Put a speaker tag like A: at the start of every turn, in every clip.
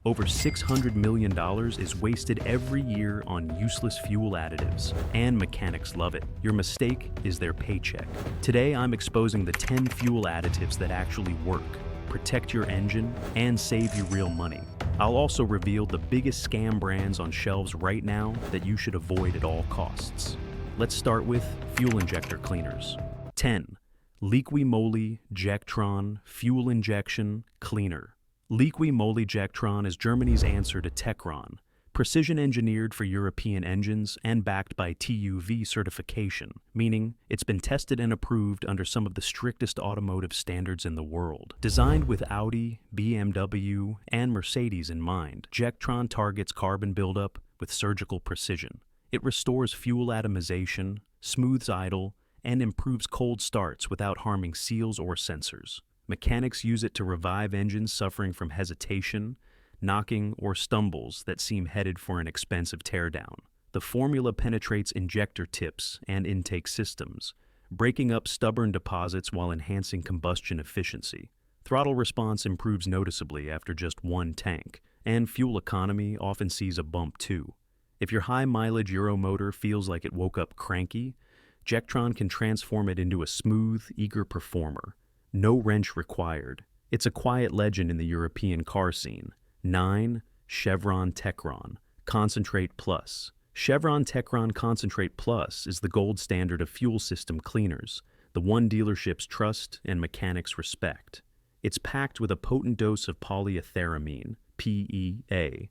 A: Over $600 million is wasted every year on useless fuel additives, and mechanics love it. Your mistake is their paycheck. Today, I'm exposing the 10 fuel additives that actually work, protect your engine, and save you real money. I'll also reveal the biggest scam brands on shelves right now that you should avoid at all costs. Let's start with fuel injector cleaners. 10. Leque Moly Jackron Fuel Injection Cleaner. Leque Moly Jackron is Germany's answer to Techron, precision engineered for European engines and backed by TÜV certification, meaning it's been tested and approved under some of the strictest automotive standards in the world. Designed with Audi, BMW, and Mercedes in mind, Jackron targets carbon buildup with surgical precision. It restores fuel atomization, smooths idle, and improves cold starts without harming seals or sensors. Mechanics use it to revive engines suffering from hesitation, knocking, or stumbles that seem headed for an expensive teardown. The formula penetrates injector tips and intake systems, breaking up stubborn deposits while enhancing combustion efficiency. Throttle response improves noticeably after just one tank, and fuel economy often sees a bump too. If your high-mileage Euro motor feels like it woke up cranky, Jackron can transform it into a smooth, eager performer. No wrench required. It's a quiet legend in the European car scene. 9. Chevron Techron Concentrate Plus. Chevron Techron Concentrate Plus is the gold standard of fuel system cleaners, the one dealerships trust and mechanics respect. It's packed with a potent dose of polyetheramine, PEA,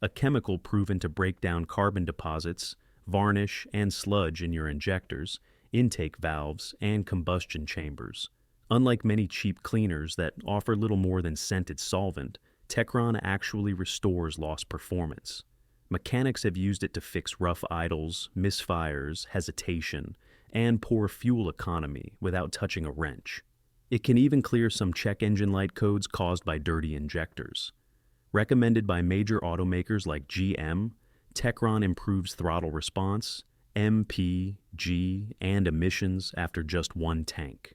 A: a chemical proven to break down carbon deposits, varnish, and sludge in your injectors, intake valves, and combustion chambers. Unlike many cheap cleaners that offer little more than scented solvent, Techron actually restores lost performance. Mechanics have used it to fix rough idles, misfires, hesitation, and poor fuel economy without touching a wrench. It can even clear some check engine light codes caused by dirty injectors. Recommended by major automakers like GM, Techron improves throttle response, MPG, and emissions after just one tank.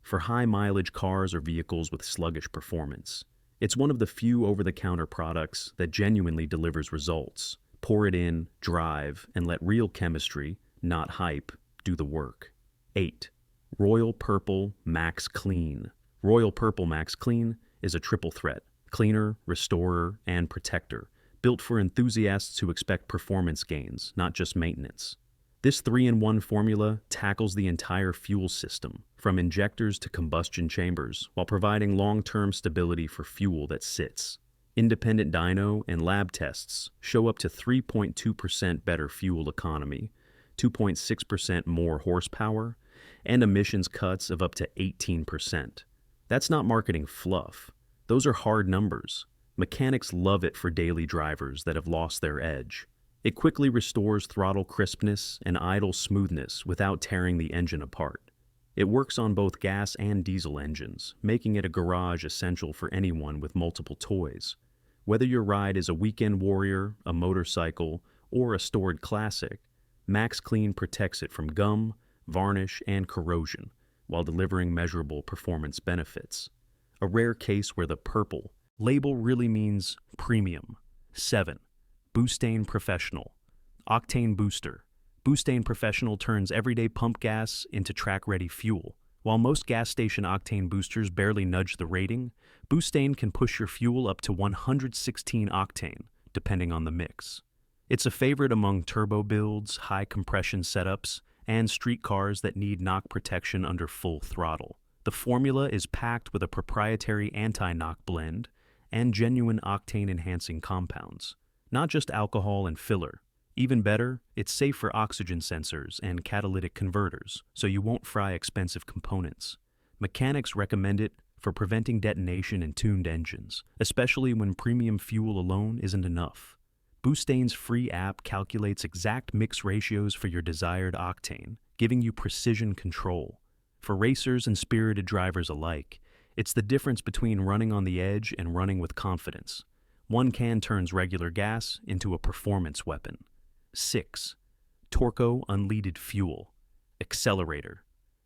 A: For high-mileage cars or vehicles with sluggish performance, it's one of the few over-the-counter products that genuinely delivers results. Pour it in, drive, and let real chemistry, not hype, do the work. 8. Royal Purple Max Clean. Royal Purple Max Clean is a triple threat: cleaner, restorer, and protector, built for enthusiasts who expect performance gains, not just maintenance. This 3-in-1 formula tackles the entire fuel system, from injectors to combustion chambers, while providing long-term stability for fuel that sits. Independent dyno and lab tests show up to 3.2% better fuel economy, 2.6% more horsepower, and emissions cuts of up to 18%. That's not marketing fluff. Those are hard numbers. Mechanics love it for daily drivers that have lost their edge. It quickly restores throttle crispness and idle smoothness without tearing the engine apart. It works on both gas and diesel engines, making it a garage essential for anyone with multiple toys. Whether your ride is a weekend warrior, a motorcycle, or a stored classic, Max Clean protects it from gum, varnish, and corrosion, while delivering measurable performance benefits. A rare case where the purple label really means premium. 7. Boostane Professional Octane Booster. Boostane Professional turns everyday pump gas into track-ready fuel. While most gas station octane boosters barely nudge the rating, Boostane can push your fuel up to 116 octane, depending on the mix. It's a favorite among turbo builds, high-compression setups, and street cars that need knock protection under full throttle. The formula is packed with a proprietary anti-knock blend and genuine octane-enhancing compounds. Not just alcohol and filler. Even better, it's safe for oxygen sensors and catalytic converters, so you won't fry expensive components. Mechanics recommend it for preventing detonation in tuned engines, especially when premium fuel alone isn't enough. Boostane's free app calculates exact mix ratios for your desired octane, giving you precision control. For racers and spirited drivers alike, it's the difference between running on the edge and running with confidence. One can turns regular gas into a performance weapon. 6. Turco Unleaded Fuel Accelerator.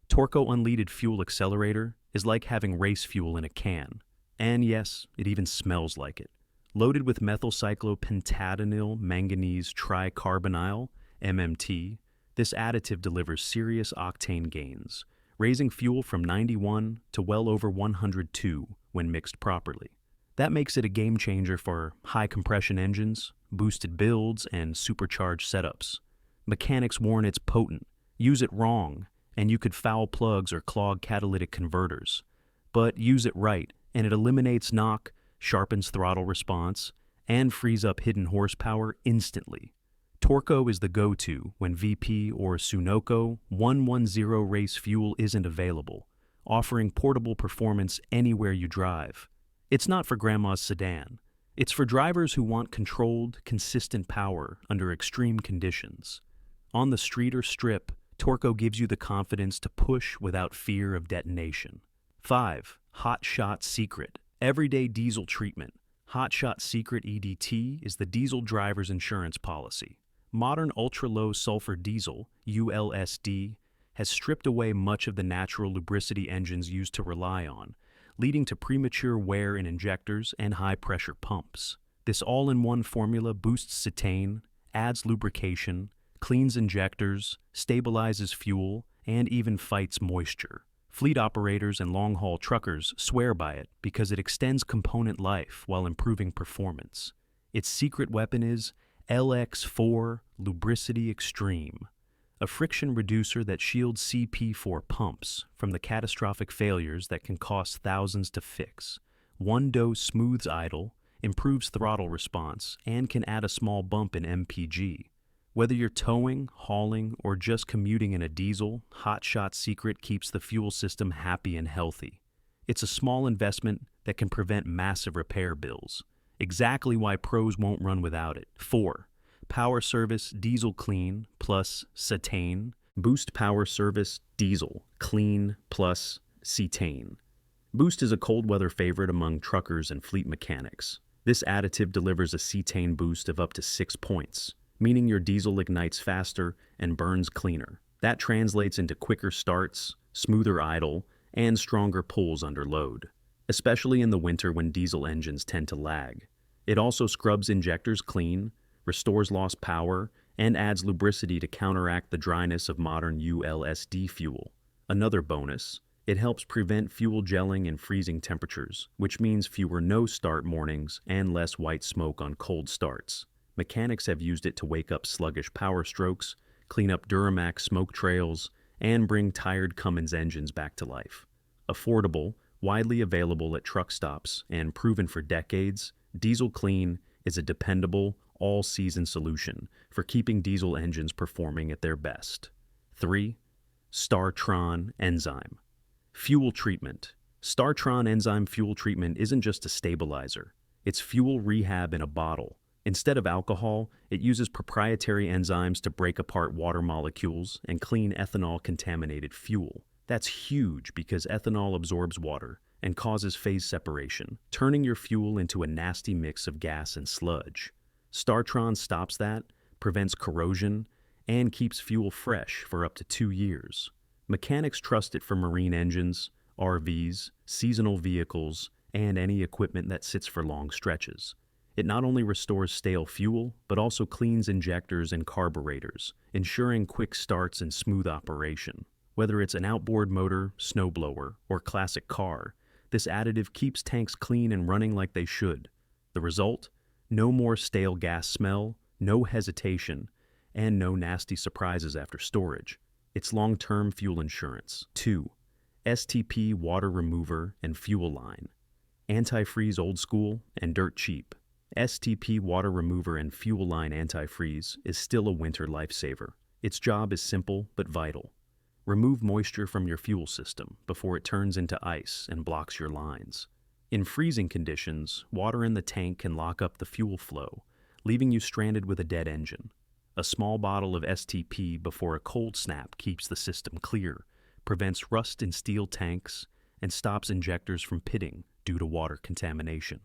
A: Turco Unleaded Fuel Accelerator is like having race fuel in a can. And yes, it even smells like it. Loaded with methylcyclopentadienyl manganese tricarbonyl, MMT, this additive delivers serious octane gains, raising fuel from 91 to well over 102 when mixed properly. That makes it a game changer for high compression engines, boosted builds, and supercharged setups. Mechanics warn it's potent. Use it wrong, and you could foul plugs or clog catalytic converters. But use it right, and it eliminates knock, sharpens throttle response, and frees up hidden horsepower instantly. Turco is the go-to when VP or Sunoco 110 race fuel isn't available, offering portable performance anywhere you drive. It's not for grandma's sedan. It's for drivers who want controlled, consistent power under extreme conditions. On the street or strip, Turco gives you the confidence to push without fear of detonation. 5. Hot Shot Secret. Everyday diesel treatment. Hot Shot Secret EDT is the diesel driver's insurance policy. Modern ultra-low sulfur diesel, ULSD, has stripped away much of the natural lubricity engines used to rely on, leading to premature wear in injectors and high-pressure pumps. This all-in-one formula boosts cetane, adds lubrication, cleans injectors, stabilizes fuel, and even fights moisture. Fleet operators and long-haul truckers swear by it because it extends component life while improving performance. Its secret weapon is LX4 Lubricity Extreme, a friction reducer that shields CP4 pumps from the catastrophic failures that can cost thousands to fix. One dose smooths idle, improves throttle response, and can add a small bump in MPG. Whether you're towing, hauling, or just commuting in a diesel, Hot Shot Secret keeps the fuel system happy and healthy. It's a small investment that can prevent massive repair bills. Exactly why pros won't run without it. 4. Power Service Diesel Clean plus cetane. Boost Power Service Diesel Clean plus cetane. Boost is a cold weather favorite among truckers and fleet mechanics. This additive delivers a cetane boost of up to 6 points, meaning your diesel ignites faster and burns cleaner. That translates into quicker starts, smoother idle, and stronger pulls under load, especially in the winter when diesel engines tend to lag. It also scrubs injectors clean, restores lost power, and adds lubricity to counteract the dryness of modern ULSD fuel. Another bonus, it helps prevent fuel gelling in freezing temperatures, which means fewer no-start mornings and less white smoke on cold starts. Mechanics have used it to wake up sluggish power strokes, clean up Duramax smoke trails, and bring tired Cummins engines back to life. Affordable, widely available at truck stops, and proven for decades, Diesel Clean is a dependable, all-season solution for keeping diesel engines performing at their best. 3. Starron Enzyme. Fuel treatment. Starron Enzyme fuel treatment isn't just a stabilizer. It's fuel rehab in a bottle. Instead of alcohol, it uses proprietary enzymes to break apart water molecules and clean ethanol-contaminated fuel. That's huge because ethanol absorbs water and causes phase separation, turning your fuel into a nasty mix of gas and sludge. Starron stops that, prevents corrosion, and keeps fuel fresh for up to 2 years. Mechanics trust it for marine engines, RVs, seasonal vehicles, and any equipment that sits for long stretches. It not only restores stale fuel, but also cleans injectors and carburetors, ensuring quick starts and smooth operation. Whether it's an outboard motor, snowblower, or classic car, this additive keeps tanks clean and running like they should. The result? No more stale gas smell, no hesitation, and no nasty surprises after storage. It's long-term fuel insurance. 2. STP Water Remover and Fuel Line. Antifreeze old school and dirt cheap. STP Water Remover and Fuel Line Antifreeze is still a winter lifesaver. Its job is simple but vital. Remove moisture from your fuel system before it turns into ice and blocks your lines. In freezing conditions, water in the tank can lock up the fuel flow, leaving you stranded with a dead engine. A small bottle of STP before a cold snap keeps the system clear, prevents rust in steel tanks, and stops injectors from pitting due to water contamination.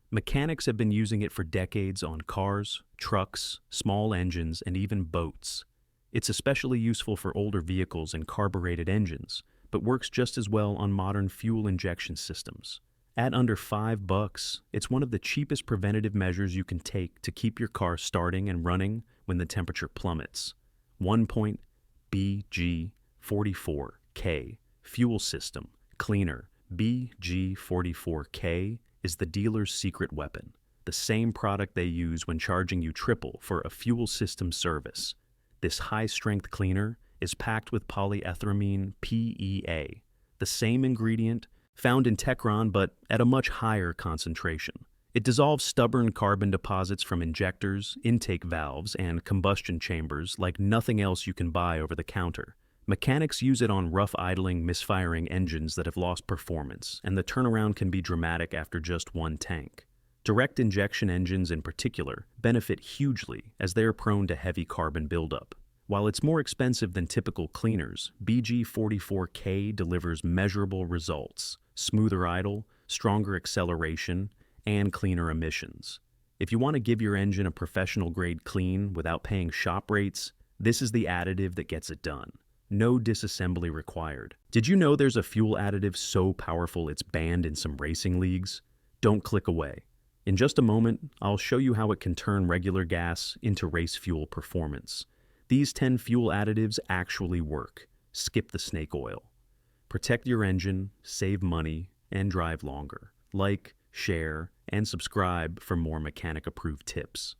A: Mechanics have been using it for decades on cars, trucks, small engines, and even boats. It's especially useful for older vehicles and carbureted engines, but works just as well on modern fuel injection systems. At under $5, it's one of the cheapest preventative measures you can take to keep your car starting and running when the temperature plummets. 1.BG44K Fuel System Cleaner. BG44K is the dealer's secret weapon, the same product they use when charging you triple for a fuel system service. This high-strength cleaner is packed with polyetheramine PEA, the same ingredient found in Techron but at a much higher concentration. It dissolves stubborn carbon deposits from injectors, intake valves, and combustion chambers like nothing else you can buy over the counter. Mechanics use it on rough idling, misfiring engines that have lost performance, and the turnaround can be dramatic after just one tank. Direct injection engines in particular benefit hugely as they are prone to heavy carbon buildup. While it's more expensive than typical cleaners, BG44K delivers measurable results: smoother idle, stronger acceleration, and cleaner emissions. If you want to give your engine a professional-grade clean without paying shop rates, this is the additive that gets it done. No disassembly required. Did you know there's a fuel additive so powerful it's banned in some racing leagues? Don't click away. In just a moment, I'll show you how it can turn regular gas into race fuel performance. These 10 fuel additives actually work. Skip the snake oil. Protect your engine, save money, and drive longer. Like, share, and subscribe for more mechanic-approved tips.